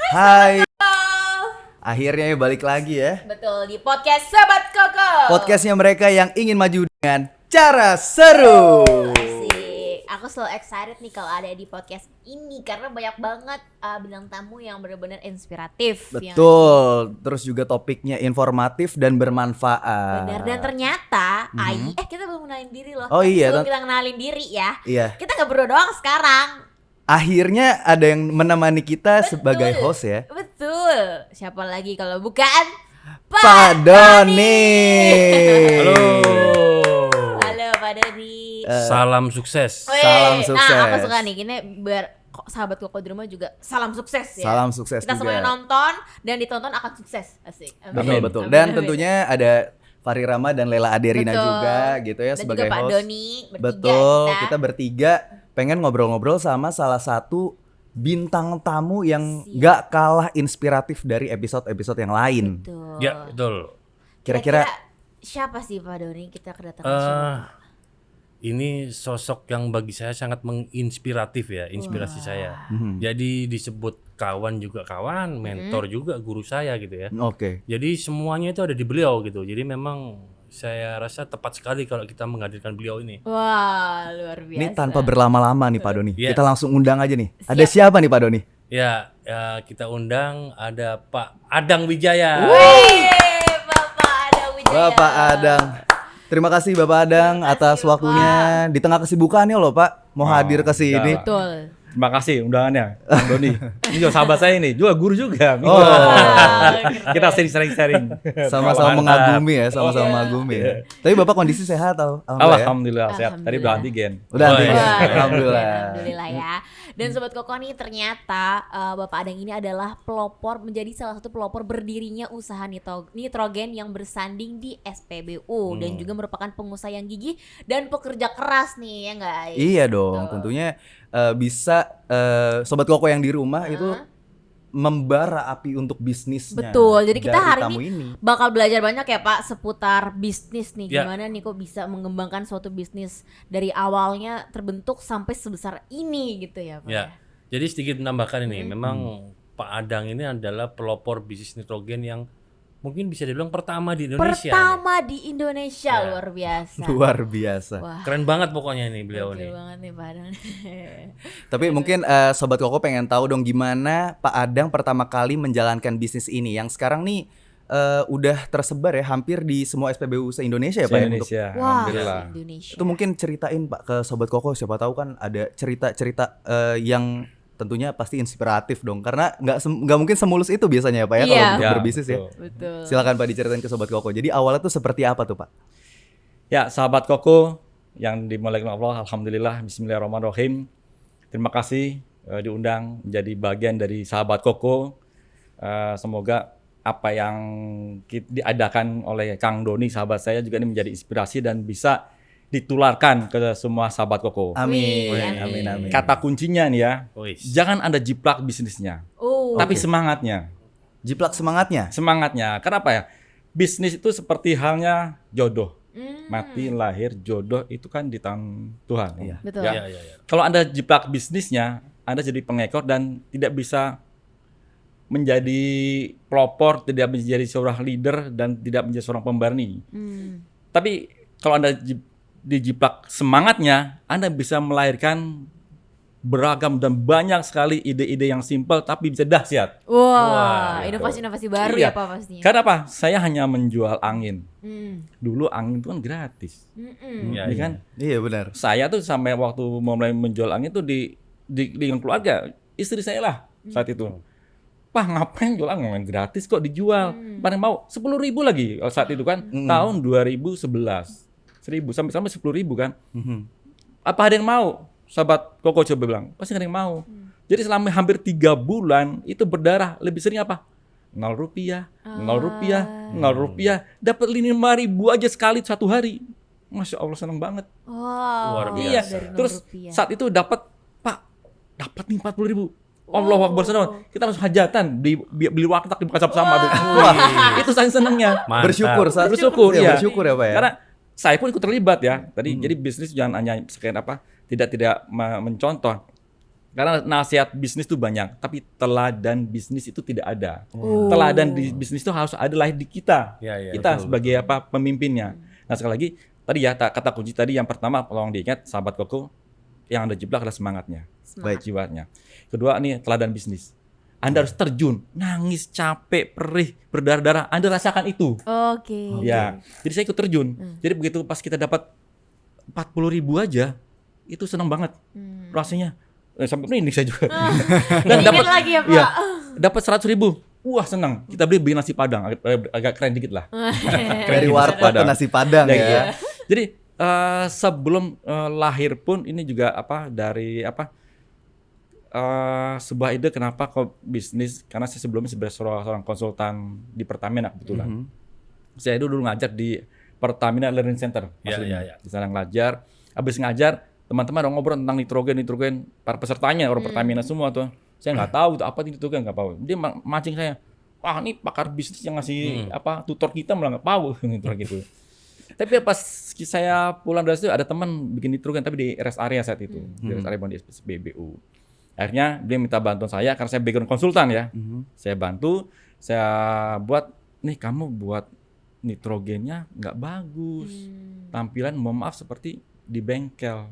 Hai. Akhirnya balik lagi ya. Betul, di podcast Sahabat Koko. Podcastnya mereka yang ingin maju dengan cara seru. Asik. Aku selalu excited nih kalau ada di podcast ini karena banyak banget bintang tamu yang benar-benar inspiratif. Betul. Terus juga topiknya informatif dan bermanfaat. Benar, dan ternyata kita belum kenalin diri loh. Oh iya, Sebelum kita kenalin diri ya. Iya. Kita nggak berdua doang sekarang. Akhirnya ada yang menemani kita sebagai host ya. Betul. Siapa lagi kalau bukan Pak Doni. Halo. Halo Pak Doni. Salam sukses. Weh, salam sukses. Nah, aku suka nih, ini biar sahabat Koko di rumah juga salam sukses ya. Salam sukses Kita juga. semuanya nonton dan ditonton akan sukses. Asik. Betul betul. Amin, Dan amin. tentunya ada Fahri Rama dan Lela Aderina Betul. juga gitu ya Dan sebagai juga Pak host. Doni bertiga Betul, kita bertiga pengen ngobrol-ngobrol sama salah satu bintang tamu yang Siap. gak kalah inspiratif dari episode-episode yang lain. Betul. Ya, betul. Kira-kira siapa sih Pak Doni kita kedatangan Eh, siapa? Ini sosok yang bagi saya sangat menginspiratif ya, inspirasi saya. Jadi disebut kawan juga kawan, mentor juga guru saya gitu ya. oke. Jadi semuanya itu ada di beliau gitu. Jadi memang saya rasa tepat sekali kalau kita menghadirkan beliau ini. Wah, luar biasa. Ini tanpa berlama-lama nih Pak Doni. Iya. Kita langsung undang aja nih. Ada siapa nih Pak Doni? Ya, kita undang ada Pak Adang Wijaya. Wih, Bapak Adang Wijaya. Bapak Adang. Terima kasih Bapak Adang atas waktunya di tengah kesibukannya loh Pak. Mau hadir ke sini. enggak. Betul. Terima kasih undangannya, Bang Doni. Ini juga sahabat saya ini, juga guru juga. Oh. Kita sering sharing. Sama-sama mengagumi ya, sama-sama mengagumi ya. Tapi Bapak kondisi sehat ya? Alhamdulillah sehat. Tadi udah Alhamdulillah. antigen. Udah Oh, antigen. iya. Alhamdulillah. Alhamdulillah ya. Dan Sobat Koko nih ternyata Bapak Adang ini adalah menjadi salah satu pelopor berdirinya usaha nitrogen yang bersanding di SPBU dan juga merupakan pengusaha yang gigih dan pekerja keras nih ya guys. Iya dong, tentunya bisa Sobat Koko yang di rumah itu membara api untuk bisnisnya. Betul. Jadi kita dari hari tamu ini bakal belajar banyak ya Pak seputar bisnis nih. Ya. Gimana nih kok bisa mengembangkan suatu bisnis dari awalnya terbentuk sampai sebesar ini gitu ya Pak. Ya. Jadi sedikit menambahkan ini, memang Pak Adang ini adalah pelopor bisnis nitrogen yang mungkin bisa dibilang pertama di Indonesia. Pertama di Indonesia, Ya. luar biasa. luar biasa. Wah, Keren banget pokoknya ini beliau gokil nih. banget nih Pak Adang. Tapi mungkin Sobat Koko pengen tahu dong gimana Pak Adang pertama kali menjalankan bisnis ini yang sekarang nih udah tersebar ya hampir di semua SPBU se-Indonesia ya Pak ya, untuk- Indonesia. Wah, Alhamdulillah. Indonesia. Itu mungkin ceritain Pak ke Sobat Koko, siapa tahu kan ada cerita-cerita yang tentunya pasti inspiratif dong karena nggak mungkin semulus itu biasanya ya Pak ya Iya. kalau untuk Ya, berbisnis ya. betul. Betul. Silakan Pak diceritain ke Sobat Koko. Jadi awalnya tuh seperti apa tuh Pak? Ya, sahabat Koko yang dimuliakan Allah, alhamdulillah, bismillahirrahmanirrahim. Terima kasih diundang menjadi bagian dari sahabat Koko. Semoga apa yang diadakan oleh Kang Doni, sahabat saya juga ini menjadi inspirasi dan bisa ditularkan ke semua sahabat Koko. Amin. Wih, Amin amin. Kata kuncinya nih ya, Wis. jangan Anda jiplak bisnisnya, Oh. tapi semangatnya. Jiplak semangatnya. Semangatnya. Kenapa ya? Bisnis itu seperti halnya jodoh. Hmm. Mati, lahir, jodoh itu kan di tangan Tuhan. Iya. Betul. Ya. Ya, ya, ya. Kalau Anda jiplak bisnisnya, Anda jadi pengekor dan tidak bisa menjadi pelopor, tidak menjadi seorang leader dan tidak menjadi seorang pemberani. Hmm. Tapi kalau Anda dijiplak semangatnya, Anda bisa melahirkan beragam dan banyak sekali ide-ide yang simpel tapi bisa dahsyat. Wah, Wah, inovasi-inovasi baru Iya. ya Pak pastinya. Karena apa? Saya hanya menjual angin. Hmm. Dulu angin itu kan gratis. Mm-mm. Ya, Ya ya. kan? Iya benar. Saya tuh sampai waktu mulai menjual angin tuh di dengan keluarga, istri saya lah saat itu. Pak, ngapain jual angin gratis kok dijual? Paling mau 10.000 lagi saat itu kan, tahun 2011. 1.000 sampai 10.000 kan. Apa ada yang mau? Sahabat Koko coba bilang, pasti nggak ada yang mau. Jadi selama hampir 3 bulan itu berdarah, lebih sering apa? 0 rupiah, 0 rupiah, 0 rupiah, dapat 5.000 aja sekali satu hari. Masya Allah, seneng banget. Wow. Luar biasa. Iya, Dari nol terus rupiah. saat itu dapat, Pak, dapat nih 40.000. Allahu Akbar, senang. Kita langsung hajatan, beli warteg di Bekasap sama. Wah, itu saya senengnya. Mantap. Bersyukur saat Bersyukur, ya, iya. bersyukur ya Pak ya. Karena saya pun ikut terlibat ya. Tadi jadi bisnis jangan hanya sekian apa, tidak mencontoh. Karena nasihat bisnis tuh banyak, tapi teladan bisnis itu tidak ada. Teladan di bisnis itu harus ada lahir di kita. Kita sebagai pemimpinnya. Nah, sekali lagi tadi ya kata kunci tadi yang pertama tolong diingat sahabat Koko, yang Anda jeblak adalah semangatnya. Semangat. Jiwanya. Kedua nih teladan bisnis. Anda harus terjun, nangis, capek, perih, berdarah-darah. Anda rasakan itu. Oke. Ya, jadi saya ikut terjun. Jadi begitu pas kita dapat 40.000 aja, itu senang banget rasanya. Sampai merinding saya juga. Dan Dingin lagi ya, Pak. Iya, dapat 100.000. Wah senang. Kita beli nasi padang, agak keren dikit lah. Dari warteg ke nasi padang Ya, ya. gitu ya. Jadi sebelum lahir pun ini juga dari sebuah ide kenapa kok bisnis, karena saya sebelumnya sebagai seorang konsultan di Pertamina kebetulan. Saya dulu ngajar di Pertamina Learning Center. Di sana ngajar, habis ngajar teman-teman ngobrol tentang nitrogen, para pesertanya orang Pertamina semua tuh. Saya nggak tahu itu apa nitrogen, nggak tahu. Dia mancing saya, wah ini pakar bisnis yang ngasih tutor kita malah nggak tahu nitrogen gitu. Tapi pas saya pulang dari situ ada teman bikin nitrogen tapi di rest area saat itu, di rest area di SPBU. Akhirnya dia minta bantuan saya karena saya background konsultan ya. Saya bantu, saya buat nih kamu buat nitrogennya nggak bagus. Tampilan mohon maaf seperti di bengkel.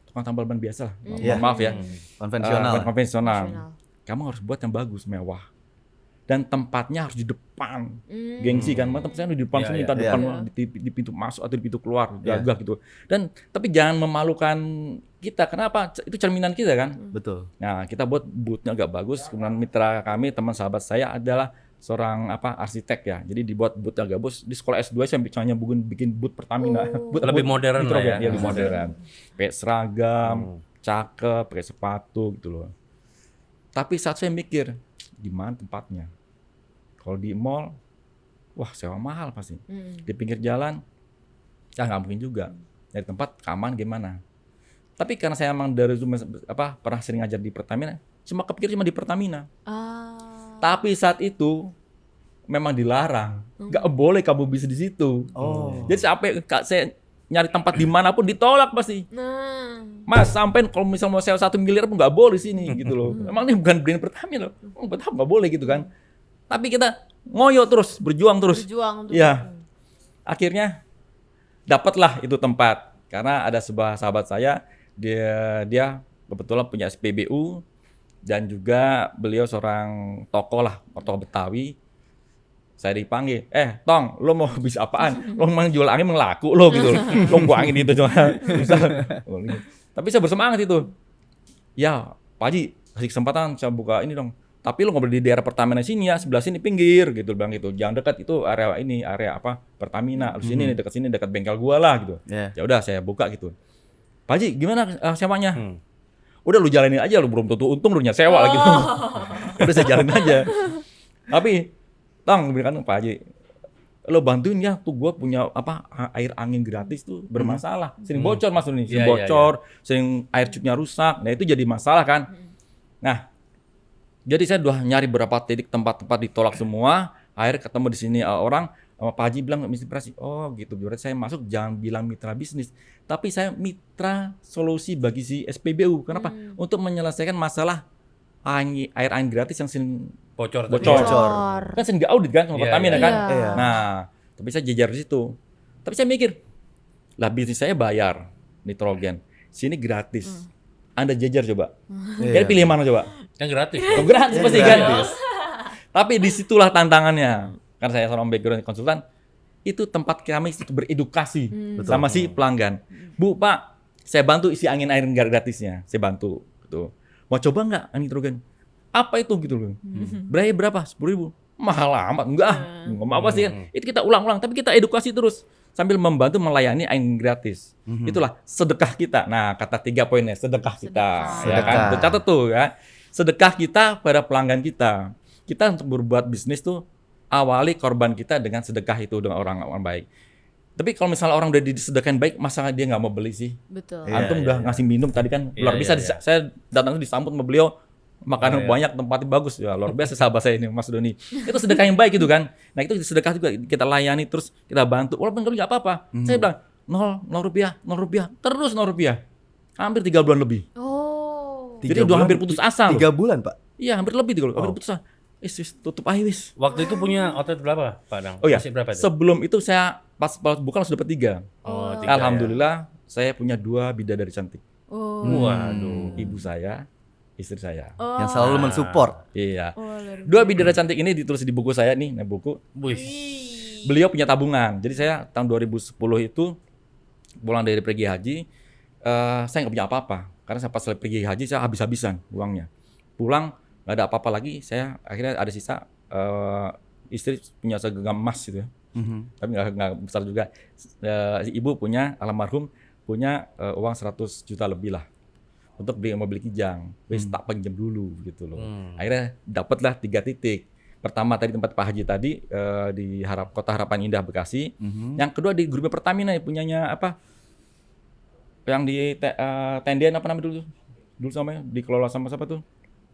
Tukang tambal ban biasa lah. Mohon maaf ya. Konvensional. Kamu harus buat yang bagus, mewah. Dan tempatnya harus di depan. Gengsi kan, tempat saya di depan sini, depan di pintu masuk atau di pintu keluar, gagah gitu. Dan tapi jangan memalukan kita. Kenapa? Itu cerminan kita kan. Betul. Nah, kita buat booth-nya agak bagus. Kemudian mitra kami, teman sahabat saya adalah seorang arsitek ya. Jadi dibuat booth agak bagus. Di sekolah S2 saya hanya bikin booth Pertamina. Lebih modern lah ya. Lebih modern. Pakai seragam, cakep, pakai sepatu gitu loh. Tapi saat saya mikir, gimana tempatnya? Kalau di mall, wah sewa mahal pasti. Di pinggir jalan, ya nggak mungkin juga. Dari tempat aman gimana? Tapi karena saya emang dari dulu pernah sering ngajar di Pertamina, cuma kepikir cuma di Pertamina. Tapi saat itu memang dilarang, nggak boleh kamu bisa di situ. Jadi sampai saya nyari tempat dimanapun ditolak pasti. Mas, sampai kalau misalnya mau sewa 1 miliar pun nggak boleh sini gitu loh. Emang ini bukan brand Pertamina loh. Betul nggak boleh gitu kan. Tapi kita ngoyo terus, berjuang terus. Ya. Akhirnya dapatlah itu tempat. Karena ada sebuah sahabat saya, dia kebetulan punya SPBU dan juga beliau seorang tokoh Betawi. Saya dipanggil, Tong, lo mau bisa apaan? Lo mau jual angin melaku lo gitu. Lo gua angin itu cuma bisa. Tapi saya bersemangat itu. Ya, Pak Haji, kasih kesempatan saya buka ini dong. Tapi lo nggak boleh di daerah Pertamina sini ya, sebelah sini pinggir gitu, bilang gitu. Jangan dekat itu area Pertamina. Lu sini dekat bengkel gua lah gitu. Ya udah saya buka gitu. Pak Haji, gimana sewanya? Udah lu jalanin aja, lu belum tentu untung lu nyewa lagi. Udah saya jalanin aja. Tapi Tang, bilang Pak Haji, lo bantuin ya, tuh gue punya air angin gratis tuh bermasalah, sering bocor mas ini, sering bocor, sering air cupnya rusak, nah itu jadi masalah kan. Nah, jadi saya udah nyari berapa titik tempat-tempat ditolak semua, akhirnya ketemu di sini orang, sama Pak Haji bilang inspirasi, oh gitu, berarti saya masuk jangan bilang mitra bisnis, tapi saya mitra solusi bagi si SPBU, kenapa? Untuk menyelesaikan masalah air angin gratis yang sering bocor. Kan sering di-audit kan sama Pertamina kan. Nah, tapi saya jejar di situ. Tapi saya mikir, lah bisnis saya bayar nitrogen, sini gratis. Anda jejar coba. Jadi pilih mana coba? Yang gratis. Oh, gratis pasti kan. Tapi disitulah tantangannya. Karena saya seorang background konsultan, itu tempat kami itu beredukasi sama si pelanggan. Bu, Pak, saya bantu isi angin air gratisnya. Saya bantu gitu. Mau coba nggak nitrogen? Apa itu gitu loh? Berapa? 10.000? Mahal amat. Enggak apa sih kan? Itu kita ulang-ulang, tapi kita edukasi terus sambil membantu melayani air gratis. Itulah sedekah kita. Nah, kata 3 poinnya, sedekah kita. Ya kan? Catat tuh ya. Sedekah kita pada pelanggan kita. Kita untuk berbuat bisnis tuh awali korban kita dengan sedekah itu dengan orang baik. Tapi kalau misalnya orang udah disedekahin baik, masa dia nggak mau beli sih? Betul. Antum udah ngasih minum tadi kan luar biasa. Saya datang tuh disambut sama beliau, makanan banyak, tempatnya bagus ya, luar biasa sahabat saya ini Mas Doni. Itu sedekah yang baik gitu kan. Nah itu sedekah juga kita layani terus kita bantu. Walaupun kalau nggak apa-apa, saya bilang 0 rupiah, terus 0 rupiah. Hampir 3 bulan lebih. Oh. Jadi udah hampir putus asa loh. 3 bulan, Pak. Iya, hampir lebih hampir putus asa. Wis, tutup aja wis. Waktu itu punya outlet berapa, Pak Adang? Oh ya, Masih berapa itu? sebelum itu saya pas buka langsung dapat 3. Oh, 3 Alhamdulillah saya punya 2 bidadari cantik. Oh. Waduh. Ibu saya, istri saya. Oh. Yang selalu mensupport. Iya. Oh, luar 2 bidadari cantik ini ditulis di buku saya nih, nah buku. Wih. Beliau punya tabungan. Jadi saya tahun 2010 itu pulang dari pergi haji, saya nggak punya apa-apa. Karena saya pas pergi haji saya habis-habisan uangnya. Pulang nggak ada apa-apa lagi, saya akhirnya ada sisa, istri punya segenggam emas gitu ya. Tapi nggak besar juga. Ibu punya, almarhum punya uang 100 juta lebih lah untuk beli mobil Kijang. Wis tak pinjam dulu gitu loh. Akhirnya dapatlah 3 titik. Pertama tadi tempat Pak Haji tadi di Kota Harapan Indah Bekasi. Yang kedua di grupnya Pertamina punyanya apa? Yang di Tendian apa namanya dulu? Dulu sama dikelola sama siapa tuh?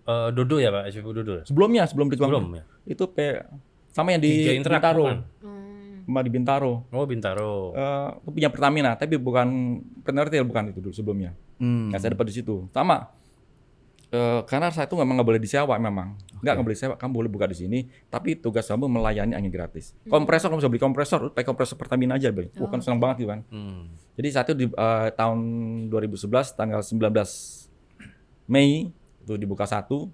Dodo ya, Pak? SPBU Dodo. Sebelum Ridwan. Belum ya? Itu sama yang di Tiga Interact, Bintaro. bukan? Sama di Bintaro. Oh, Bintaro. Itu punya Pertamina, tapi bukan Penertil, bukan itu dulu sebelumnya. Nah, saya dapat di situ. Sama. Karena saya itu memang nggak boleh disewa memang. Nggak boleh disewa, kamu boleh buka di sini. Tapi tugas kamu melayani angin gratis. Kompresor, kamu bisa beli kompresor, pakai kompresor Pertamina aja. Wah, kan senang banget gitu kan. Jadi saat itu di tahun 2011, tanggal 19 Mei, itu dibuka 1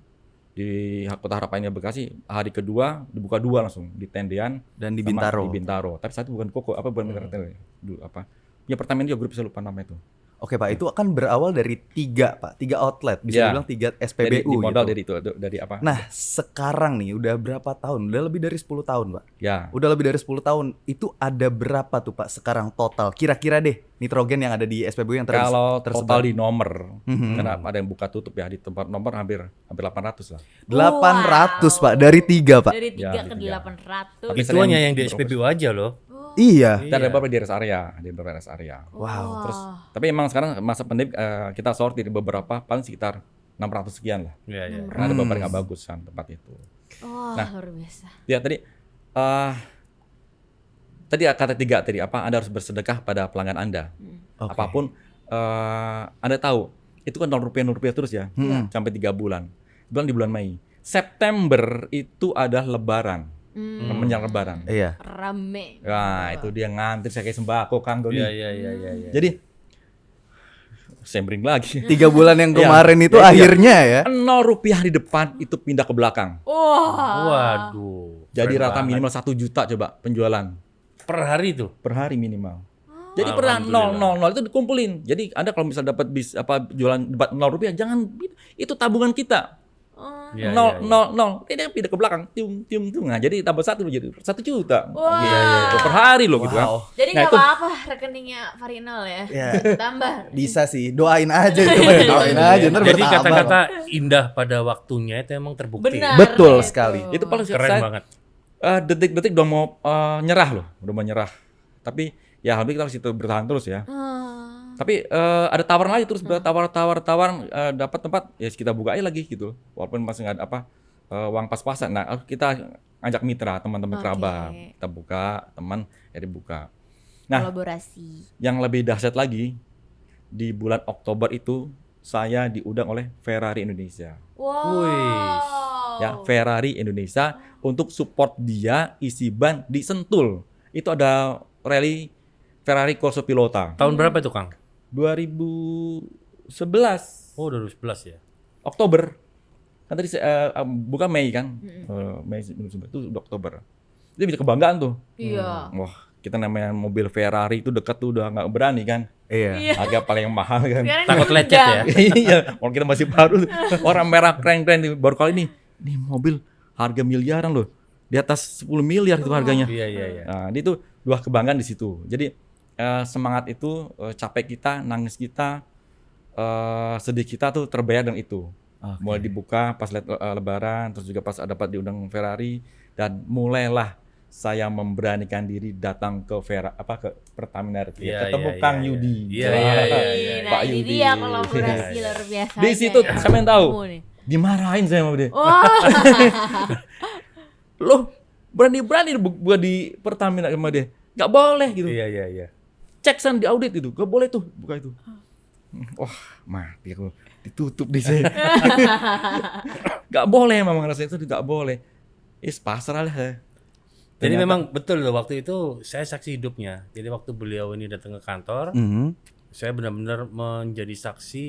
di Kota Harapan Indah Bekasi. Hari kedua dibuka 2 langsung di Tendian Dan di sama Bintaro. Di Bintaro. Tapi saat itu bukan Koko, bukan Penertil dulu apa. Ya Pertamina juga grup, saya lupa nama itu. Oke, Pak, itu akan berawal dari 3, Pak. 3 outlet, bisa Ya. dibilang 3 Dari SPBU modal gitu. dari itu, dari apa? Nah, sekarang nih udah berapa tahun? Udah lebih dari 10 tahun, Pak. Ya. Udah lebih dari 10 tahun. Itu ada berapa tuh, Pak, sekarang total? Kira-kira deh nitrogen yang ada di SPBU yang Kalau tersebar. total di nomor, karena ada yang buka tutup ya, di tempat nomor hampir 800 lah. 800, Pak, dari 3, Pak. Dari 3 Ya, ke dari 800. Tapi Itu hanya yang di SPBU aja loh. Iya. Kita ada beberapa di rest area, Wow. Terus, tapi emang sekarang masa pandemi kita sortir beberapa, paling sekitar 600 sekian lah. Iya, iya. Karena ada beberapa yang nggak bagus kan tempat itu. Wah, Nah. luar biasa. Ya tadi kata 3 tadi apa? Anda harus bersedekah pada pelanggan Anda. Oke. Apapun Anda tahu, itu kan rupiah terus ya, sampai 3 bulan. Di bulan Mei. September itu ada Lebaran, menjelang Lebaran. Iya. Rame. Nah, itu dia ngantri saya kayak sembako Kang Doni. Iya. Jadi sembring lagi. 3 bulan yang Iya. kemarin itu Iya. akhirnya ya. 0 rupiah di depan itu pindah ke belakang. Wah. Waduh. Jadi keren rata banget. minimal 1 juta coba penjualan Per hari tuh. per hari minimal. Jadi pernah Alhamdulillah. 0 itu dikumpulin. Jadi Anda kalau misal dapat jualan 0 rupiah, jangan itu tabungan kita. Iya, 0 dia pindah ke belakang, tiung. Nah, jadi tambah 1 jadi 1 juta. Wah. Itu per hari loh gitu kan. Wow. Jadi Nah, nggak itu- apa-apa rekeningnya Farinal ya. Iya. Tambah. Bisa sih, doain aja itu, Pak. Doain aja ntar Jadi bertambah. kata-kata indah pada waktunya itu emang terbukti. Benar. Betul itu. sekali. Itu paling Keren saya banget. detik-detik udah mau nyerah loh, udah mau nyerah. Tapi ya alhamdulillah kita harus bertahan terus ya. Tapi ada tawaran lagi terus tawaran dapat tempat ya kita buka aja lagi gitu. Walaupun masih nggak ada uang pas-pasan. Nah, kita ngajak mitra, teman-teman Oke. kerabat. Kita buka, teman ya dibuka. Nah, Kolaborasi. yang lebih dahsyat lagi di bulan Oktober itu saya diundang oleh Ferrari Indonesia. Wow. Ya, Ferrari Indonesia untuk support dia isi ban di Sentul. Itu ada rally Ferrari Corso Pilota Tahun berapa itu, Kang? 2011 Oh, 2011 ya. Oktober. Kan tadi bukan Mei kan? Mei 2011 itu udah Oktober. Itu bisa kebanggaan tuh. Iya. Wah, kita namanya mobil Ferrari itu dekat tuh udah nggak berani kan? Iya. Harga paling mahal kan? Sekarang Takut diundang. lecet ya. Iya, kalau kita masih baru, orang merah keren-keren baru kali ini mobil harga miliaran loh, di atas 10 miliar itu harganya. Iya. Nah, itu dua kebanggaan di situ. Jadi semangat itu, capek kita, nangis kita, sedih kita tuh terbayar dengan itu. Oke. Mulai dibuka pas Lebaran, terus juga pas dapat diundang Ferrari, dan mulailah saya memberanikan diri datang ke ke Pertamina RT. Iya, Ketemu iya, Kang iya, Yudi. iya. Nah, Pak ini Yudi. dia kolaborasi luar biasa. Di situ saya pengen tahu. Dimarahin saya sama dia. Wah. Loh, berani-berani buat di Pertamina sama dia. Nggak boleh gitu. Iya. Cek san di audit itu, nggak boleh tuh buka itu. Wah, mati aku, ditutup di sini. Gak boleh, memang rasanya itu gak boleh. Pasrah lah. Jadi memang betul loh, waktu itu saya saksi hidupnya. Jadi waktu beliau ini datang ke kantor, saya benar-benar menjadi saksi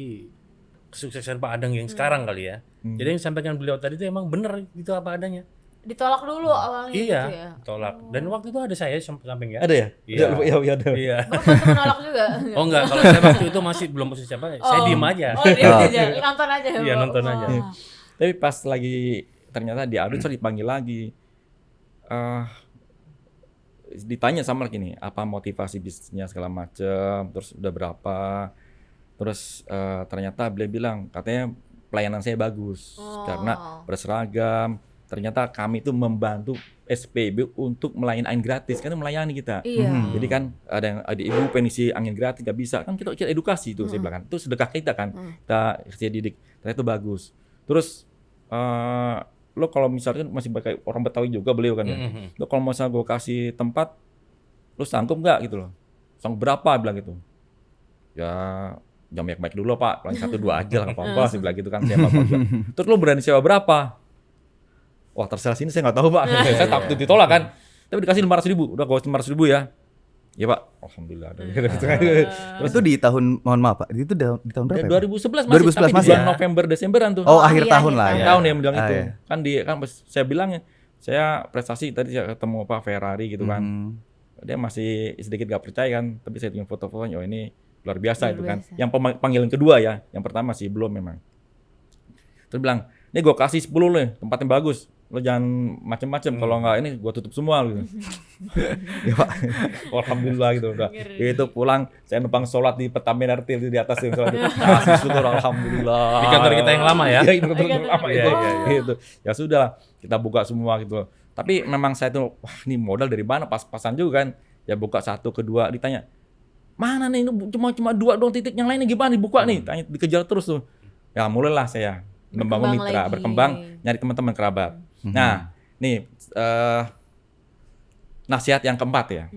kesuksesan Pak Adang yang sekarang kali ya. Jadi yang disampaikan beliau tadi itu emang benar gitu apa adanya. Ditolak dulu awalnya Iya, gitu ya. tolak. Dan waktu itu ada saya sampingnya. Ada ya? Iya. Iya, ada. Iya. Bapak bantu menolak juga. Oh enggak, kalau saya waktu itu masih belum posisi siapa, saya diem aja. Oh, diem aja. Nonton aja. Iya, Bapak. nonton aja. Wah. Tapi pas lagi ternyata di audit saya dipanggil lagi. Ditanya sama lagi nih, apa motivasi bisnisnya segala macam, terus udah berapa. Terus ternyata beliau bilang katanya pelayanan saya bagus karena berseragam. Ternyata kami itu membantu SPBU untuk melayani angin gratis, kan itu melayani kita. Iya. Jadi kan ada ibu penisi angin gratis nggak bisa, kan kita edukasi itu saya bilang kan, itu sedekah kita kan, kita kasih didik, ternyata itu bagus. Terus lo kalau misalkan masih pakai orang Betawi juga beliau kan, lo kalau misalnya gue kasih tempat, lo sanggup nggak gitu loh, sanggup berapa bilang gitu, ya jangan banyak-banyak dulu Pak, paling 1-2 aja lah nggak apa-apa, saya bilang gitu kan, saya apa juga. Terus lo berani sewa berapa? Wah terserah sini saya nggak tahu Pak, saya takut ditolak kan. Tapi dikasih 500.000, udah gue 500.000 ya. Iya Pak, alhamdulillah. Terus itu di tahun, mohon maaf Pak, itu di tahun berapa? Ya, Pak? 2011 masih, 2011 tapi di masih bulan ya? November Desemberan tuh. Oh, akhir iya, tahun akhir lah tahun. ya. Tahun yang bilang itu. iya. Kan saya bilang ya, saya prestasi tadi saya ketemu Pak Ferrari gitu kan. Dia masih sedikit gak percaya kan, tapi saya tunjuk foto-fotonya, oh ini luar biasa Luar itu kan. biasa. Yang panggilan kedua ya, yang pertama sih belum memang. Terus bilang, ini gue kasih 10 loh, tempat yang bagus. Lo jangan macem-macem, kalau nggak ini gue tutup semua gitu. Ya Pak, alhamdulillah gitu udah. Itu pulang, saya numpang sholat di Pertamina RT di atas yang sholat itu. Kasih syukur alhamdulillah. Di kantor kita yang lama ya? Iya, di kantor apa Iya, itu? iya, Gitu. Ya sudah lah, kita buka semua gitu. Tapi memang saya tuh, wah ini modal dari mana? Pas-pasan juga kan. Ya buka 1, kedua, ditanya, mana nih ini cuma 2 doang titik, yang lainnya gimana dibuka nih? Tanya, dikejar terus tuh. Ya mulailah saya membangun Berkembang mitra, lagi. berkembang, nyari teman-teman kerabat. Nah, nih nasihat yang keempat ya.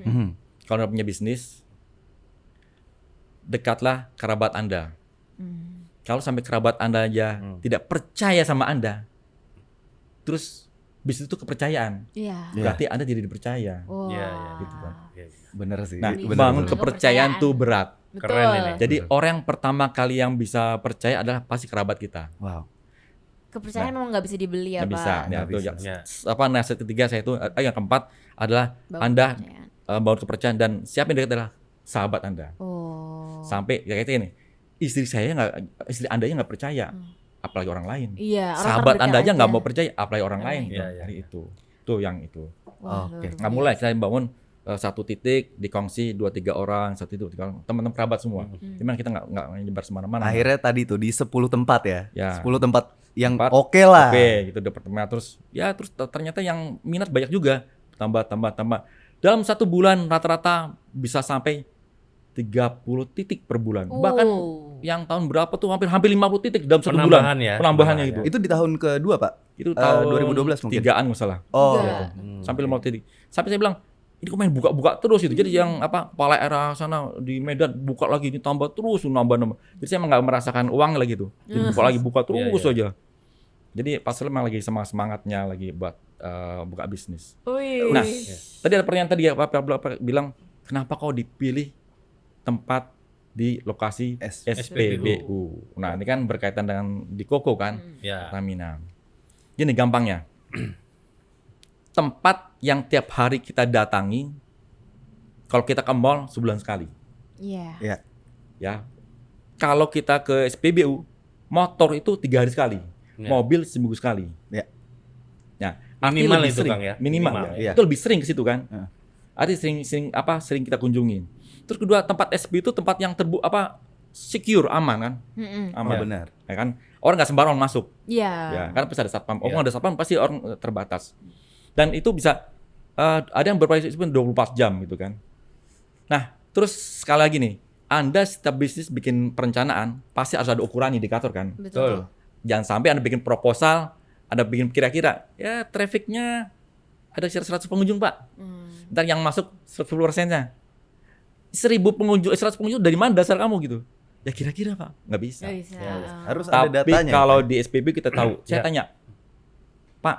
Kalau Anda punya bisnis, dekatlah kerabat Anda. Kalau sampai kerabat Anda aja tidak percaya sama Anda, terus bisnis itu kepercayaan. Iya. Berarti Anda tidak dipercaya. Wah. Iya, iya. Gitu kan. Iya. Bener sih. Nah, bener, bangun bener. kepercayaan tuh berat. Betul. Keren ini. Jadi orang yang pertama kali yang bisa percaya adalah pasti kerabat kita. Wow. Kepercayaan memang nggak bisa dibeli ya, Nggak Pak. bisa. Ya, Nggak itu bisa. Ya. apa nasihat ketiga saya itu yang keempat adalah Bangun Anda kepercayaan. bangun kepercayaan, dan siapa yang dekat adalah sahabat Anda. Oh. Sampai kayak ini, istri Anda nya nggak percaya, apalagi orang lain. Iya, orang Sahabat terdekat Anda aja nggak aja. mau percaya, apalagi orang lain. Iya, iya. Jadi itu tuh yang itu. Wah, Oke. luar Nggak mulai saya bangun satu titik dikongsi 2-3 orang, satu itu teman-teman kerabat semua. Cuman kita nggak nyebar semana-mana. Akhirnya tadi tuh di 10 tempat ya. Ya. 10 tempat yang Tempat, oke lah. Oke, gitu udah pertama terus ternyata yang minat banyak juga, tambah. Dalam 1 bulan rata-rata bisa sampai 30 titik per bulan. Bahkan yang tahun berapa tuh hampir 50 titik dalam 1 bulan. Penambahan ya? Penambahannya Penambahan itu. Itu di tahun kedua, Pak? Itu tahun 2012 mungkin. 3-an nggak salah. Oh, Tiga. Sampai 50 titik. Sampai saya bilang, ini kok main buka-buka terus itu. Jadi yang Palai Era sana di Medan buka lagi, ini tambah terus, nambah. Jadi saya emang nggak merasakan uang lagi tuh. Jadi buka terus Iya, aja. Jadi pas memang lagi semangatnya lagi buat buka bisnis. Wih. Nah, tadi ada pertanyaan tadi ya, Pak bilang, kenapa kau dipilih tempat di lokasi SPBU? Nah, ini kan berkaitan dengan di Koko kan, Ya. Pertamina. Gini gampangnya, tempat yang tiap hari kita datangi, kalau kita ke mall sebulan sekali, Iya. ya. ya. Kalau kita ke SPBU, motor itu 3 hari sekali, Ya. mobil seminggu sekali. Ya. Nah, Minimal lebih itu, sering, Kang, ya? minimal. Minimal, Ya. ya. Itu lebih sering ke situ kan. Ya. Artinya sering kita kunjungin. Terus kedua, tempat SPBU itu tempat yang secure, aman kan? Aman. Oh, benar. Ya kan? Orang nggak sembarang masuk. Iya. Ya, kan pasti ada satpam. Ya. Ada satpam pasti orang terbatas. Dan itu bisa ada yang berproses 24 jam gitu kan. Nah, terus sekali lagi nih, Anda setiap bisnis bikin perencanaan pasti harus ada ukuran indikator kan. Betul. Jangan sampai Anda bikin proposal, Anda bikin kira-kira, ya trafficnya ada 100 pengunjung Pak. Ntar yang masuk 10%-nya. 100 pengunjung dari mana dasar kamu gitu? Ya kira-kira Pak, nggak bisa. Nggak bisa. Harus ada Tapi datanya. kalau ya, Pak? di SPB kita tahu, saya Ya. tanya, Pak,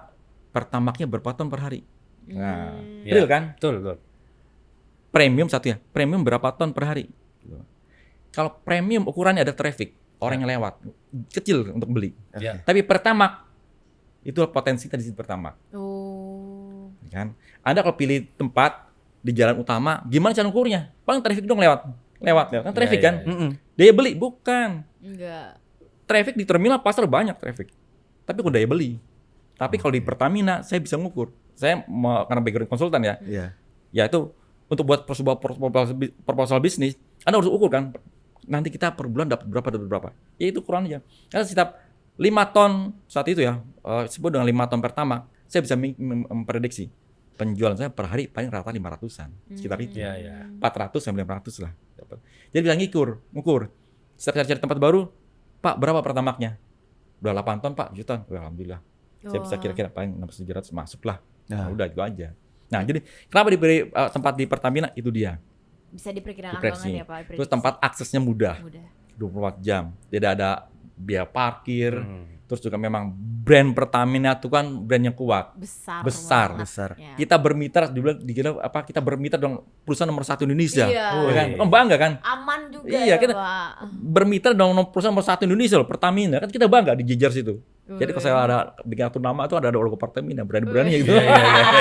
pertamaknya berapa ton per hari? Nah, Ya. real kan? Betul. Premium satu ya, premium berapa ton per hari? Kalau premium ukurannya ada traffic, orang yang lewat, kecil untuk beli. Ya. Tapi pertamak, itu potensi tadi di pertamak. Oh. Kan? Anda kalau pilih tempat di jalan utama, gimana cara ukurnya? Paling traffic dong lewat kan traffic Ya, kan? ya, ya. Mm-mm. Daya beli bukan. Enggak. Traffic di terminal pasar banyak traffic. Tapi kok daya beli. Tapi kalau di Pertamina saya bisa ngukur. Saya karena background konsultan ya. Iya. Ya itu untuk buat sebuah proposal bisnis, Anda harus ukur kan. Nanti kita per bulan dapat berapa. Ya itu kurang aja. Karena setiap 5 ton saat itu ya, sebut dengan 5 ton pertama, saya bisa memprediksi penjualan saya per hari paling rata 500-an, sekitar itu. Iya, iya. 400 sampai 500 lah dapat. Jadi bisa ngukur. Setiap cari tempat baru, Pak berapa pertamaknya? Udah 8 ton Pak, jutaan. Alhamdulillah. Saya bisa kira-kira paling 600-700 masuk lah. Nah, udah itu aja. Nah, jadi kenapa diberi tempat di Pertamina? Itu dia. Bisa diperkirakan Diprediksi. banget ya Pak. Terus tempat aksesnya mudah. 24 jam. Tidak ada biaya parkir. Terus juga memang brand Pertamina itu kan brand yang kuat. Besar. Besar. Ya. Kita bermitra dikira apa? Kita bermitra dong perusahaan nomor 1 Indonesia. Iya. Ya kan? Oh, bangga kan? Aman juga Iya, ya kita Pak. bermitra dong perusahaan nomor 1 Indonesia loh, Pertamina. Kan kita bangga di jejer situ. Jadi kalau saya ada bikin satu nama itu ada logo Pertamina, berani-berani gitu.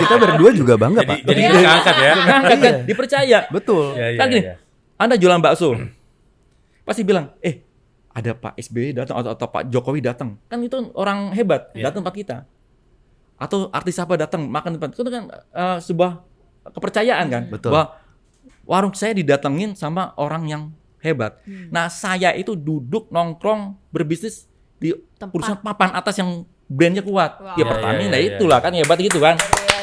Kita berdua juga bangga, Pak. Jadi kita angkat ya. Ngangkat kan, dipercaya. Betul. Iya, Kan gini, iya. Anda jualan bakso, pasti bilang, ada Pak SBY datang atau Pak Jokowi datang, kan itu orang hebat datang tempat kita. Atau artis apa datang makan tempat itu kan sebuah kepercayaan kan, Betul. bahwa warung saya didatengin sama orang yang hebat. Nah saya itu duduk nongkrong berbisnis di Tempat. perusahaan papan atas yang brandnya kuat. Wow. Ya Iya, Pertamina iya, iya. itulah kan hebat gitu kan.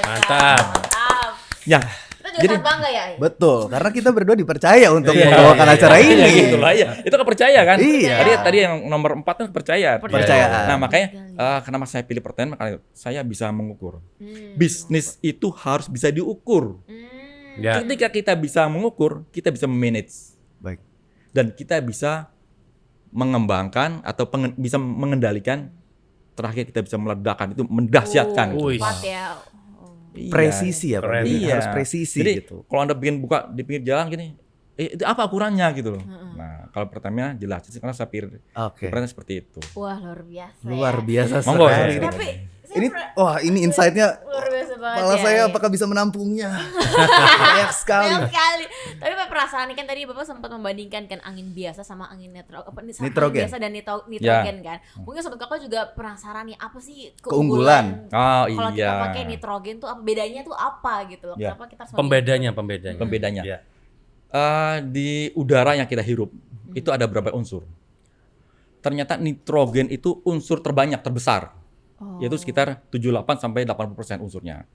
Mantap. Mantap. Ya. Kita juga sangat bangga ya. Betul, karena kita berdua dipercaya untuk Iya, membawakan iya, acara iya. ini. Ya gitu lah ya. Itu kepercayaan kan? Iya. Tadi yang nomor 4 kan kepercayaan. Kepercayaan. Nah, makanya kenapa saya pilih pertanyaan makanya saya bisa mengukur. Bisnis itu harus bisa diukur. Ya. Ketika kita bisa mengukur, kita bisa memanage Baik. dan kita bisa mengembangkan atau bisa mengendalikan. Terakhir kita bisa meledakkan itu mendahsyatkan. Wih. Cepat ya. Iya. Presisi ya, Pak. Keren. Jadi Iya. harus presisi Jadi, gitu. kalau Anda bikin buka di pinggir jalan gini, itu apa ukurannya gitu loh. Nah, kalau pertamanya jelas sih karena saya pikir Oke. ukurannya seperti itu. Wah luar biasa. Luar ya. biasa Monggo, sekali. saya- Tapi Ini wah, ini insight-nya luar biasa banget kepala ya. saya ya. apakah bisa menampungnya? Banyak sekali. Banyak sekali. Tapi Pak perasaan ini kan tadi Bapak sempat membandingkan kan angin biasa sama angin sama angin Nitrogen. biasa dan nitrogen kan. Mungkin sobat Kakak juga penasaran nih apa sih Keunggulan. Oh kalau kita iya. pakai nitrogen tuh apa bedanya tuh apa gitu loh. Ya. Kenapa kita harus Pembedanya. Pembedanya. Ya. Di udara yang kita hirup itu ada berapa unsur? Ternyata nitrogen itu unsur terbanyak terbesar. Yaitu sekitar 78 sampai 80% unsurnya.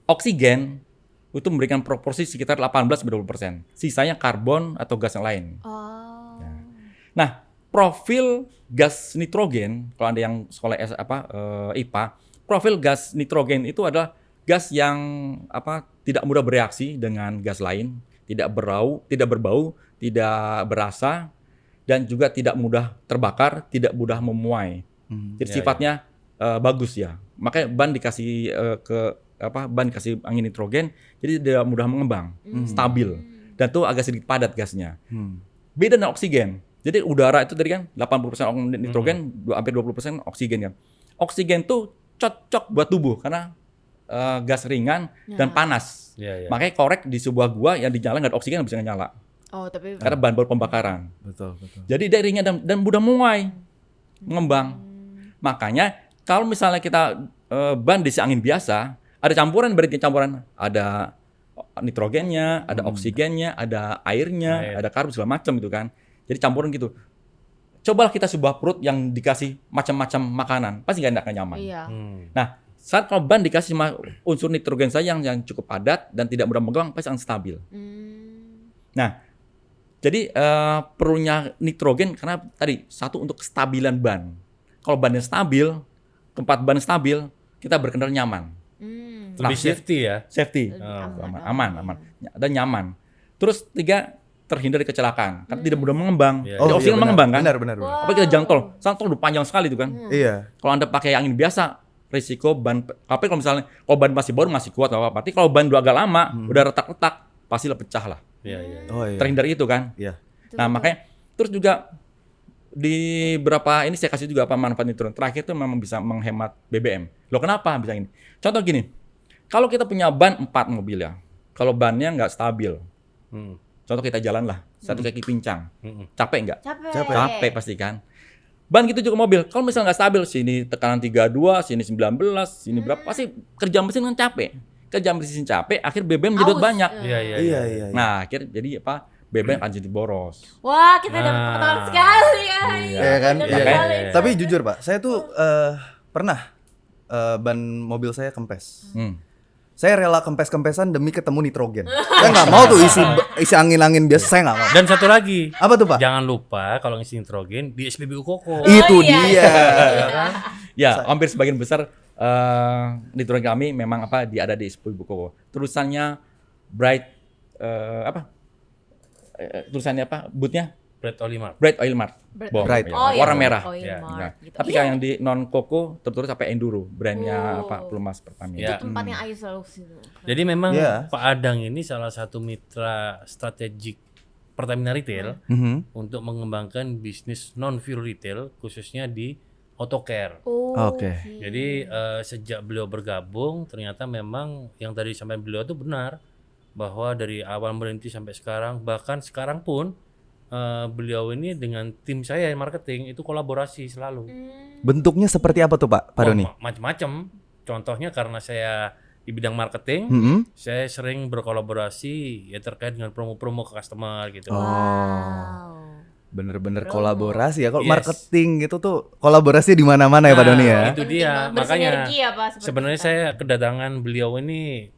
Oksigen itu memberikan proporsi sekitar 18 sampai 20%. Sisanya karbon atau gas yang lain. Oh. Nah, profil gas nitrogen, kalau Anda yang sekolah IPA, profil gas nitrogen itu adalah gas yang tidak mudah bereaksi dengan gas lain, tidak berbau, tidak berasa, dan juga tidak mudah terbakar, tidak mudah memuai. Jadi Ya, sifatnya bagus ya. Makanya ban dikasih ban dikasih angin nitrogen, jadi tidak mudah mengembang, stabil, dan itu agak sedikit padat gasnya. Beda dengan oksigen. Jadi udara itu tadi kan 80% nitrogen, hampir 20% oksigen kan. Oksigen tuh cocok buat tubuh karena gas ringan dan panas. Ya, ya. Makanya korek di sebuah gua yang dinyala nggak ada oksigen nggak bisa nyala. Oh, tapi Karena bahan baku pembakaran. Betul. Jadi dia ringan dan mudah muai, mengembang. Makanya kalau misalnya kita ban diisi angin biasa, ada campuran, berarti campuran ada nitrogennya, ada oksigennya, ada airnya, Air. ada karbon segala macam itu kan. Jadi campuran gitu. Cobalah kita sebuah perut yang dikasih macam-macam makanan, pasti nggak akan nyaman. iya. Nah, saat kalau ban dikasih unsur nitrogen saja yang cukup padat dan tidak mudah mengembang, pasti akan stabil. Nah, jadi perlunya nitrogen karena tadi satu untuk kestabilan ban. Kalau bannya stabil, tempat ban stabil, kita berkendara nyaman, Lebih safety ya. safety, aman, dan nyaman. Terus 3, terhindar dari kecelakaan. Kan tidak mudah mengembang. Iya, Jadi iya, opsional benar. mengembang kan. Benar. Apa kita jalan tol? Jalan tol udah panjang sekali itu kan. Iya. Kalau Anda pakai angin biasa, risiko ban, tapi kalau misalnya kalau ban masih baru masih kuat apa-apa. Tapi kalau ban udah agak lama, udah retak-retak, pastilah pecah lah. Iya. Oh iya. Terhindar itu kan. Iya. Nah, makanya terus juga di beberapa ini saya kasih juga apa manfaat nitron. Terakhir itu memang bisa menghemat BBM. Loh kenapa bisa ini? Contoh gini, kalau kita punya ban 4 mobil ya, kalau bannya nggak stabil, contoh kita jalan lah, satu kaki pincang, capek nggak? Capek pasti kan. Ban gitu juga mobil, kalau misalnya nggak stabil, sini tekanan 32, sini 19, sini berapa, pasti kerja mesin kan capek. Kerja mesin capek, akhir BBM jadi banyak. Iya. Nah, akhir jadi apa? BBM akan jadi boros. Wah, kita dapat pengetahuan sekali ya. Iya kan? Benar Iya. sekali. Tapi jujur Pak, saya tuh pernah ban mobil saya kempes. Saya rela kempes-kempesan demi ketemu nitrogen. Saya nggak mau tuh isi angin-angin biasa, saya nggak mau. Dan satu lagi, Apa tuh Pak? jangan lupa kalau ngisi nitrogen di SPBU Koko. Itu iya. dia. Ya, hampir sebagian besar nitrogen kami memang apa ada di SPBU Koko. Tulisannya bright tulisannya apa? Bootnya Bread Olimar. Bright Oil Mart. Bright. Oh, iya, Warna merah. Oil Ya. Mart Nah, gitu. tapi Iya. kalau yang di non Koko tertulis apa Enduro, brandnya Oh. apa Pelumas Pertamina. Ya. Itu tempat yang Ayu selalu situ. Jadi memang Iya. Pak Adang ini salah satu mitra strategik Pertamina Retail untuk mengembangkan bisnis non-fuel retail khususnya di auto care. Oh, Oke. Jadi sejak beliau bergabung ternyata memang yang tadi sampaikan beliau itu benar bahwa dari awal berhenti sampai sekarang bahkan sekarang pun beliau ini dengan tim saya yang marketing itu kolaborasi selalu. Bentuknya seperti apa tuh Pak Doni? Macam-macam. Contohnya karena saya di bidang marketing, saya sering berkolaborasi ya terkait dengan promo-promo ke customer gitu. Bener-bener kolaborasi ya. Kalau Yes. marketing gitu tuh kolaborasi di mana-mana ya Pak Doni ya. Itu dia. Makanya Bersinergi ya, Pak, seperti sebenarnya kita. saya kedatangan beliau ini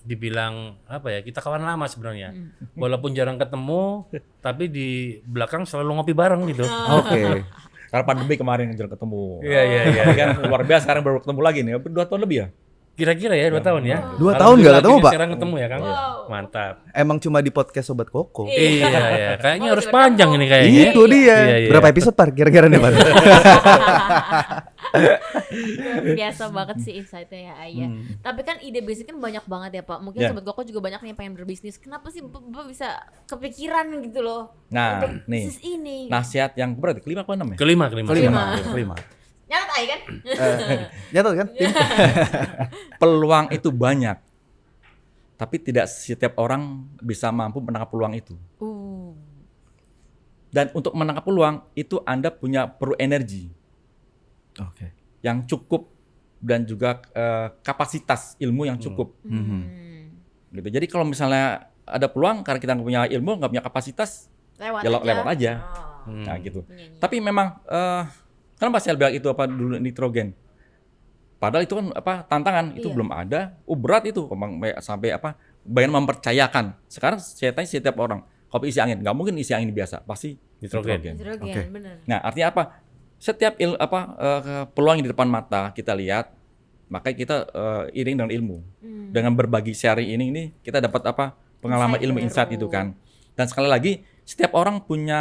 dibilang apa ya, kita kawan lama sebenarnya. Walaupun jarang ketemu, tapi di belakang selalu ngopi bareng gitu. Oke. Karena pandemi kemarin jarang ketemu. Iya. Tapi kan luar biasa sekarang baru ketemu lagi nih. 2 tahun lebih ya? Kira-kira ya 2 tahun ya. 2 tahun nggak ketemu, Pak? Sekarang ketemu ya Kang. Mantap. Emang cuma di podcast Sobat Koko. Iya. Kayaknya Oh, harus sebenarnya panjang ini kayaknya. Itu dia. Iya. Berapa episode Pak kira-kira nih Pak? Biasa banget sih insight-nya ya Ayah. Tapi kan ide bisnis kan banyak banget ya Pak. Mungkin Ya. Sobat Koko juga banyak nih yang pengen berbisnis. Kenapa sih Bapak bisa kepikiran gitu loh? Nah, untuk nih. bisnis ini. Nasihat yang berarti kelima apa enam ya? Kelima. Kelima. Nyatet Ayah kan? Nyatet kan? Peluang itu banyak. Tapi tidak setiap orang bisa mampu menangkap peluang itu. Dan untuk menangkap peluang itu Anda perlu energi Oke. yang cukup dan juga kapasitas ilmu yang cukup. Gitu. Jadi kalau misalnya ada peluang karena kita nggak punya ilmu, nggak punya kapasitas, lewat aja. Nah gitu. Tapi memang kenapa saya bilang itu apa dulu nitrogen? Padahal itu kan apa tantangan itu belum ada. Berat itu sampai apa? Bagian mempercayakan. Sekarang saya tanya setiap orang, kopi isi angin, nggak mungkin isi angin biasa, pasti Nitrogen. Oke. Bener. Nah, artinya apa? Setiap peluang yang di depan mata kita lihat, maka kita iring dengan ilmu. Dengan berbagi sharing ini kita dapat apa? Pengalaman Insight ilmu baru. insight itu kan. Dan sekali lagi, setiap orang punya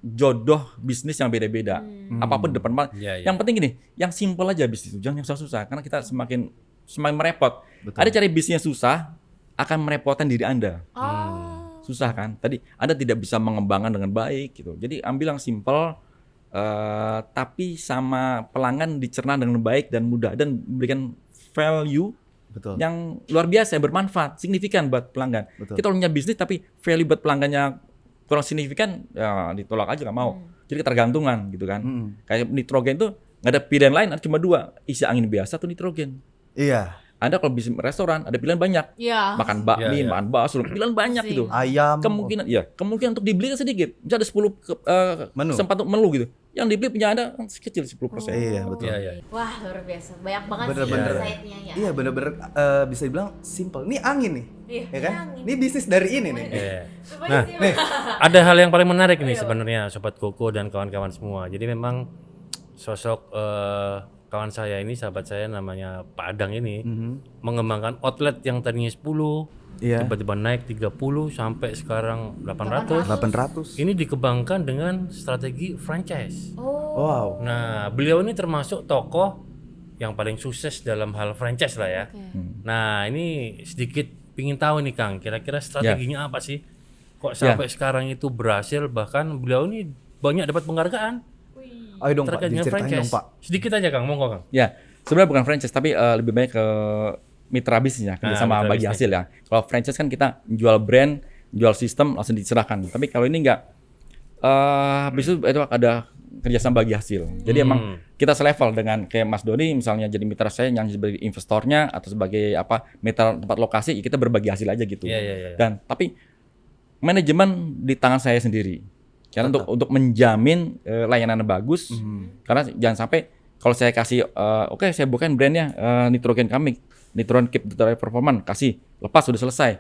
jodoh bisnis yang beda-beda. Apapun di depan mata. Iya. Yang penting gini, yang simpel aja bisnis itu, jangan yang susah-susah karena kita semakin merepot. Betul. Ada cari bisnis yang susah akan merepotkan diri Anda. Susah kan? Tadi Anda tidak bisa mengembangkan dengan baik gitu. Jadi ambil yang simple tapi sama pelanggan dicerna dengan baik dan mudah dan memberikan value Betul. yang luar biasa, bermanfaat, signifikan buat pelanggan. Betul. Kita punya bisnis tapi value buat pelanggannya kurang signifikan, ya ditolak aja nggak mau. Jadi ketergantungan gitu kan. Kayak nitrogen tuh nggak ada pilihan lain, ada cuma 2, isi angin biasa atau nitrogen. Iya. Anda kalau bisnis restoran ada pilihan banyak, Iya. makan bakmi, Iya. makan bakso, pilihan banyak Pusing. gitu. Ayam. Kemungkinan untuk dibeli kan sedikit. Misalnya ada 10 Menu. kesempatan menu gitu. Yang dibeli punya Anda kan kecil 10%. Iya, betul. Iya. Wah, luar biasa. Banyak banget sih Bener-bener. insight-nya ya. Iya bener-bener bisa dibilang simple. Ini angin nih, Iya, ya kan? ini angin. Ini bisnis dari ini nih. Iya. Coba Nah, sih, nih. Ada hal yang paling menarik nih sebenarnya Sobat Koko dan kawan-kawan semua. Jadi memang sosok kawan saya ini, sahabat saya namanya Pak Adang ini mengembangkan outlet yang tadinya 10 Iya. tiba-tiba naik 30 sampai sekarang 800. 800. Ini dikembangkan dengan strategi franchise. Oh. Wow. Nah, beliau ini termasuk tokoh yang paling sukses dalam hal franchise lah ya. Oke. Nah, ini sedikit pingin tahu nih Kang, kira-kira strateginya apa sih? Kok sampai sekarang itu berhasil, bahkan beliau ini banyak dapat penghargaan Ayo dong Pak, terkait dengan diceritain franchise. dong Pak. Sedikit aja Kang, monggo Kang. Ya, sebenarnya bukan franchise tapi lebih banyak ke mitra bisnisnya, kerjasama mitra bagi bisnis. hasil ya. Kalau franchise kan kita jual brand, jual sistem langsung diserahkan. Tapi kalau ini enggak, habis itu ada kerjasama bagi hasil. Jadi emang kita selevel dengan kayak Mas Doni misalnya jadi mitra saya yang sebagai investornya atau sebagai mitra tempat lokasi, ya kita berbagi hasil aja gitu. Iya. Dan tapi manajemen di tangan saya sendiri. Karena untuk menjamin layanan bagus. Karena jangan sampai kalau saya kasih oke, saya bukan brandnya Nitrogen kami, Nitron Keep the Performance, kasih lepas sudah selesai.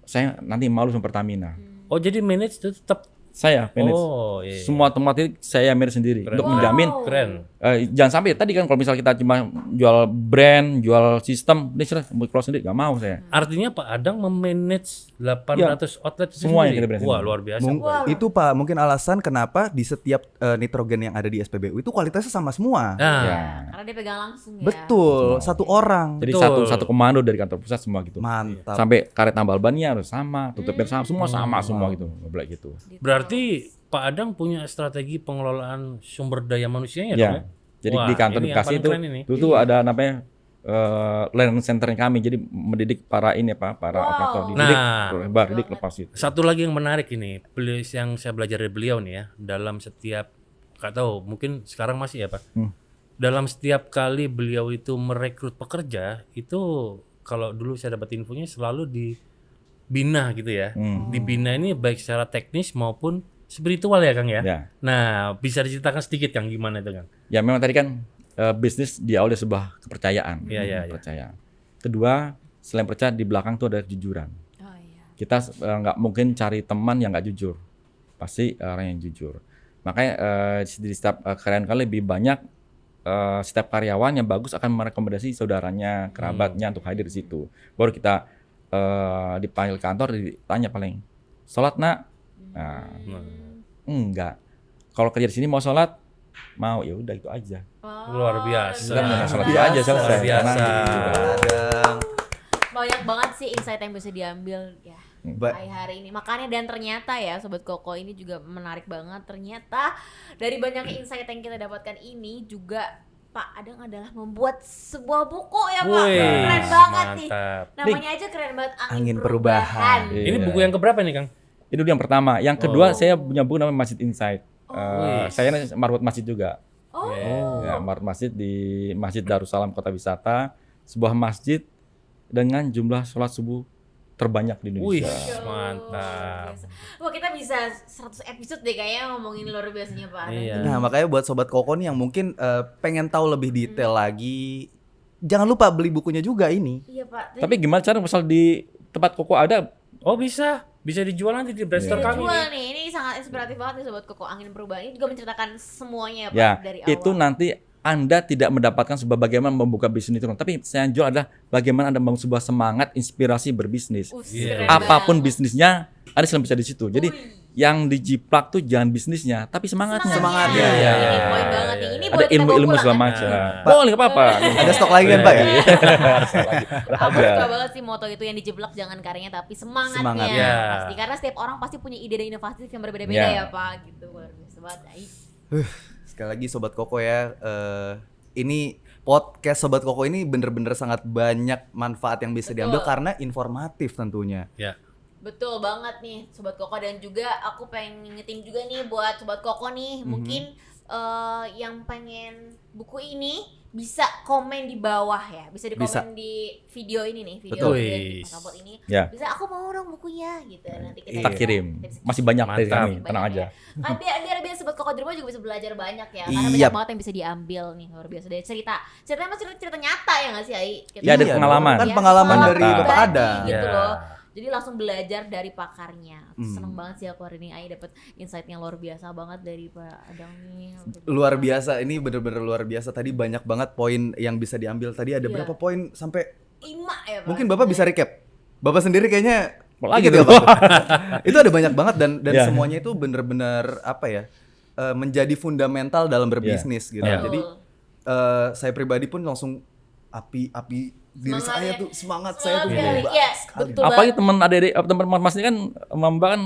Saya nanti malu sama Pertamina. Oh, jadi manage itu tetap. Saya manage. Oh, iya. Semua tempat itu saya manage sendiri untuk menjamin Keren. jangan sampai tadi kan kalau misal kita cuma jual brand, jual sistem, ini sudah mau keluar sendiri, nggak mau saya. Artinya Pak Adang memanage 800 outlet itu Semua yang sendiri? kita brand Wah, sendiri. luar biasa. Itu Pak mungkin alasan kenapa di setiap nitrogen yang ada di SPBU itu kualitasnya sama semua. Nah, Ya. Karena dia pegang langsung ya. Betul, satu orang. Jadi Betul. satu komando dari kantor pusat semua gitu. Mantap. Sampai karet tambal bannya harus sama, tutupnya sama, semua sama gitu, nggak boleh gitu. berarti Pak Adang punya strategi pengelolaan sumber daya manusianya dong Ya. ya? Jadi Wah, di kantor ini yang Bekasi paling itu keren ini. itu ada namanya learning center kami. Jadi mendidik para operator dididik, Nah. lebar didik lepas itu. Satu lagi yang menarik ini, beliau yang saya belajar dari beliau nih ya, dalam setiap, nggak tahu, mungkin sekarang masih ya Pak. Dalam setiap kali beliau itu merekrut pekerja, itu kalau dulu saya dapat infonya selalu dibina gitu ya. Dibina ini baik secara teknis maupun spiritual ya Kang ya. Ya. Nah, bisa diceritakan sedikit Kang gimana itu Kang? Ya memang tadi kan bisnis diawali dari sebuah kepercayaan. Iya. Percaya. Kedua, selain percaya di belakang tuh ada kejujuran. Oh iya. Kita nggak mungkin cari teman yang nggak jujur, pasti orang yang jujur. Makanya di setiap karyawan kali lebih banyak setiap karyawan yang bagus akan merekomendasi saudaranya, kerabatnya untuk hadir di situ. Baru kita dipanggil kantor, ditanya paling, sholat nak? Nah, enggak. Kalau kerja di sini mau sholat, mau ya udah itu aja. Luar biasa. Kita mau sholat itu aja selesai. Luar biasa. Kadang. Banyak banget sih insight yang bisa diambil ya Ba- hari ini. Makanya dan ternyata ya Sobat Koko ini juga menarik banget. Ternyata dari banyak insight yang kita dapatkan ini juga Pak Adang adalah membuat sebuah buku ya Pak. Wih, Keren banget nih. mantap. Namanya aja keren banget, Angin Angin Perubahan. Perubahan. Ini Iya. buku yang keberapa nih Kang? Itu yang pertama. Yang kedua saya punya buku namanya Masjid Insight. Wih. Saya marwat masjid juga. Oh, Ya, marwat masjid di Masjid Darussalam Kota Wisata, sebuah masjid dengan jumlah sholat subuh terbanyak di Wih, Indonesia. mantap. wah kita bisa 100 episode deh kayaknya ngomongin luar biasanya Pak Adang. Iya. Nah, makanya buat sobat Koko nih yang mungkin pengen tahu lebih detail lagi, jangan lupa beli bukunya juga ini. Iya Pak. Tapi gimana cara misal di tempat Koko ada? Oh, bisa dijual nanti di brandstore Iya, kami. jual nih, ini sangat inspiratif banget nih Sobat Koko. Angin Perubahan ini juga menceritakan semuanya ya Pak Ya, dari awal. itu nanti Anda tidak mendapatkan sebuah bagaimana membuka bisnis itu, tapi saya jual adalah bagaimana Anda membangun sebuah semangat inspirasi berbisnis. Keren Apapun banget. bisnisnya, Anda selalu bisa di situ. Jadi yang dijiplak tuh jangan bisnisnya, tapi semangatnya. Semangatnya. Iya, Iya. ini poin banget nih. Ini Ada boleh kita bawa ilmu-ilmu pulang segala kan? macam. Nah. Boleh nggak apa-apa. Ada stok lagi kan Pak ya? Aku suka banget sih moto itu yang dijeblak jangan karyanya tapi semangatnya. Semangatnya. Pasti karena setiap orang pasti punya ide dan inovatif yang berbeda-beda Ya. ya Pak gitu. Luar biasa banget. Ai. Sekali lagi sobat Koko ya, ini podcast sobat Koko ini bener-bener sangat banyak manfaat yang bisa diambil Betul. karena informatif tentunya. Ya. Betul banget nih Sobat Koko, dan juga aku pengen ngingetin juga nih buat Sobat Koko nih, mungkin yang pengen buku ini bisa komen di bawah ya, bisa di Bisa. komen di video ini nih, video Betul. dari Wis. Mas Apot ini. Ya. Bisa aku mau dong bukunya gitu. Nanti kita Kita kirim. Masih banyak dari Mantap. kami, tenang aja. Kan biar Sobat Koko di rumah juga bisa belajar banyak ya. Karena Iya. banyak banget yang bisa diambil nih, luar biasa dari cerita. Ceritanya masih cerita nyata ya nggak sih Ai? Kita Ya, ada Iya, pengalaman. kan pengalaman Nyata. dari Bapak pribadi Adang. gitu Ya. loh. Jadi langsung belajar dari pakarnya. Seneng banget sih aku hari ini Ai dapat insight-nya luar biasa banget dari Pak Adang nih. Luar biasa, ini bener-bener luar biasa. Tadi banyak banget poin yang bisa diambil. Tadi ada Iya. berapa poin sampai 5 ya Pak. mungkin Bapak bisa recap. Bapak sendiri kayaknya Apalagi gitu ya, tuh. Pak? Itu ada banyak banget dan Iya. semuanya itu bener-bener apa ya? Menjadi fundamental dalam berbisnis gitu. Iya. Jadi saya pribadi pun langsung api diri Semangat saya ya. tuh semangat Semangat saya tuh sekali. berubah Iya, sekali. betul. Apalagi teman adik-adik, teman Mas ini kan Mbak kan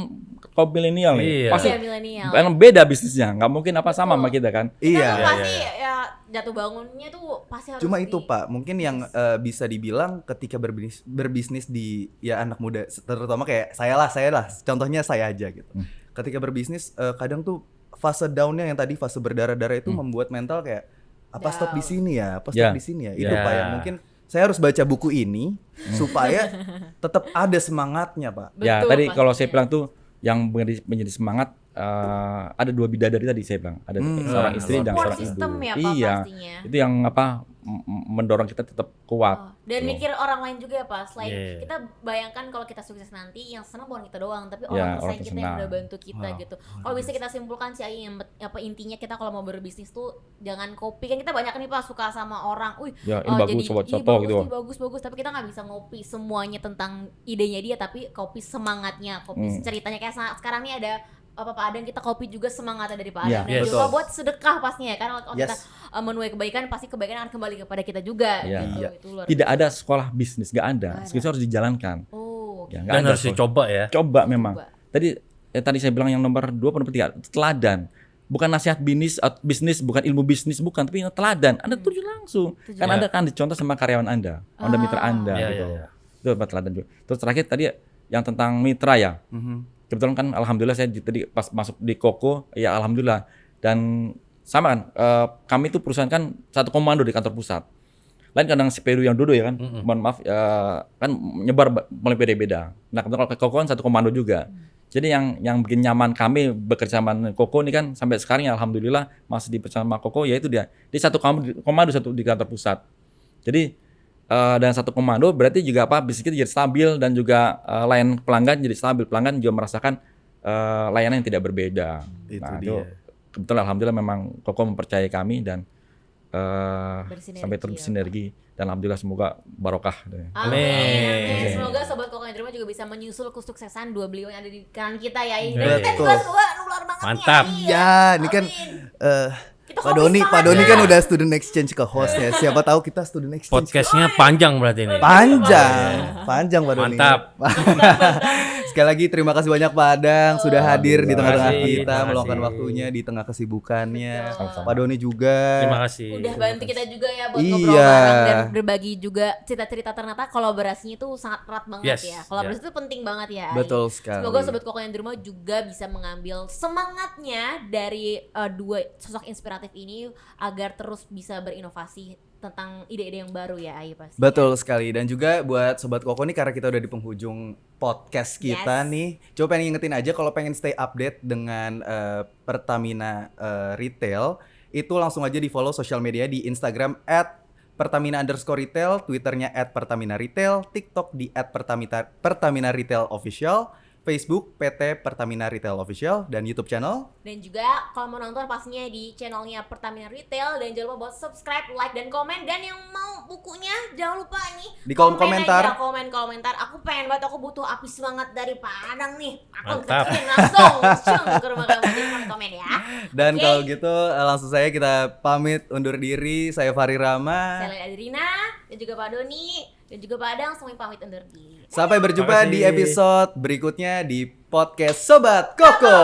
kaum milenial nih. Iya. Pasti Iya, milenial. kan beda bisnisnya, nggak mungkin apa sama sama kita kan. Kita Iya. tuh pasti ya jatuh bangunnya tuh pasti harus Cuma itu Pak, mungkin yang bisa dibilang ketika berbisnis di ya anak muda, terutama kayak saya lah, contohnya saya aja gitu. Ketika berbisnis kadang tuh fase down-nya yang tadi fase berdarah-darah itu membuat mental kayak apa stop di sini ya, apa stop Ya. di sini ya. Itu Ya. Pak yang mungkin saya harus baca buku ini supaya tetap ada semangatnya Pak. Ya Betul, tadi kalau pastinya. saya bilang tuh yang menjadi semangat ada 2 bidadari tadi saya bilang, ada seorang istri dan Support seorang ibu. system ya, Pak, Iya, pastinya. itu yang mendorong kita tetap kuat. Oh, dan mikir orang lain juga ya Pak. Selain Iya. kita bayangkan kalau kita sukses nanti yang senang bukan kita doang, tapi Ya, orang orang kesayangan kita yang senang. udah bantu kita gitu. Kalau bisa kita simpulkan sih Ai, yang apa intinya kita kalau mau berbisnis tuh jangan kopi. Kan kita banyak nih Pak suka sama orang. Ya, ini bagus, coba "Ih, contoh bagus gitu." nih, bagus, tapi kita nggak bisa ngopi semuanya tentang idenya dia, tapi kopi semangatnya, kopi ceritanya kayak sekarang nih ada Pak Adang, kita kopi juga semangatnya dari Pak Iya, Adang. Dan yes. juga buat sedekah pastinya kan kalau kita Yes. menuai kebaikan pasti kebaikan akan kembali kepada kita juga Iya. gitu. Iya. Itu luar Tidak ada sekolah bisnis, nggak ada. Nggak ada. Bisnis harus dijalankan. Oh, Ya, nggak Dan ada harus sekolah. dicoba ya. Coba memang. Coba. Tadi saya bilang yang nomor 2 nomor 3 teladan. Bukan nasihat bisnis, bukan ilmu bisnis, bukan, tapi teladan. Anda tuju langsung. Kan Ya. Anda kan dicontoh sama karyawan Anda, mitra Anda Iya, gitu. iya, iya. Itu buat teladan juga. Terus terakhir tadi yang tentang mitra ya. Kebetulan kan alhamdulillah saya tadi pas masuk di Koko ya alhamdulillah, dan sama kan kami itu perusahaan kan satu komando di kantor pusat. Lain kadang CPU yang dulu ya kan, mohon maaf kan nyebar mulai beda-beda. Nah kebetulan kalau ke Koko kan satu komando juga. Jadi yang bikin nyaman kami bekerja sama Koko ini kan sampai sekarang ya alhamdulillah masih dipercaya sama Koko, yaitu dia satu komando satu di kantor pusat. Jadi dan satu komando berarti juga apa, bisnis kita jadi stabil dan juga layanan pelanggan jadi stabil, pelanggan juga merasakan layanan yang tidak berbeda. Itu Nah, dia. kebetulan alhamdulillah memang Koko mempercayai kami dan Bersinergi sampai terus ya, bersinergi dan alhamdulillah semoga barokah. Amin. Amin. Amin. Semoga sobat Koko yang terima juga bisa menyusul kesuksesan dua beliau yang ada di kanan kita ya. Betul. Dan kita juga semua nular banget Mantap. nih. Ai. Ya, ini kan Kita Pak kopi Doni semangat kan ya. udah student exchange ke hostnya. Siapa tahu kita student exchange. Podcastnya panjang berarti ini. Panjang Pak Doni. Mantap. Sekali lagi terima kasih banyak Pak Adang sudah hadir di tengah-tengah Terima kasih, kita, terima meluangkan kasih. waktunya di tengah kesibukannya. Betul. Pak Doni juga. Terima kasih. Udah bantu kita juga ya buat Iya. ngobrol bareng dan berbagi juga cerita-cerita. Ternyata kolaborasinya itu sangat erat banget Yes, ya. Kolaborasi itu penting banget ya. Ai. Betul sekali. Semoga sobat Koko yang di rumah juga bisa mengambil semangatnya dari dua sosok inspiratif ini agar terus bisa berinovasi tentang ide-ide yang baru ya Ai pasti. Betul sekali, dan juga buat Sobat Koko nih karena kita udah di penghujung podcast kita Yes. nih, coba pengen ngingetin aja kalau pengen stay update dengan Pertamina Retail, itu langsung aja di follow sosial media di Instagram @Pertamina_retail, Twitternya @Pertamina Retail, TikTok di @Pertamina Retail Official, Facebook PT Pertamina Retail Official, dan YouTube channel. Dan juga kalau mau nonton pastinya di channelnya Pertamina Retail, dan jangan lupa buat subscribe, like, dan komen. Dan yang mau bukunya jangan lupa nih Di kolom komen komentar. aja, komentar. Aku pengen banget, aku butuh api semangat dari Pak Adang nih. Aku Mantap. ketiin langsung cung, ke rumah kamu. Jadi komen ya. Dan Oke. kalau gitu langsung saya kita pamit undur diri. Saya Fahri Rama. Saya Lena Adrina dan juga Pak Doni dan juga Pak Adang, semuanya pamit undur diri. Sampai berjumpa Terima kasih. di episode berikutnya di podcast Sobat Koko.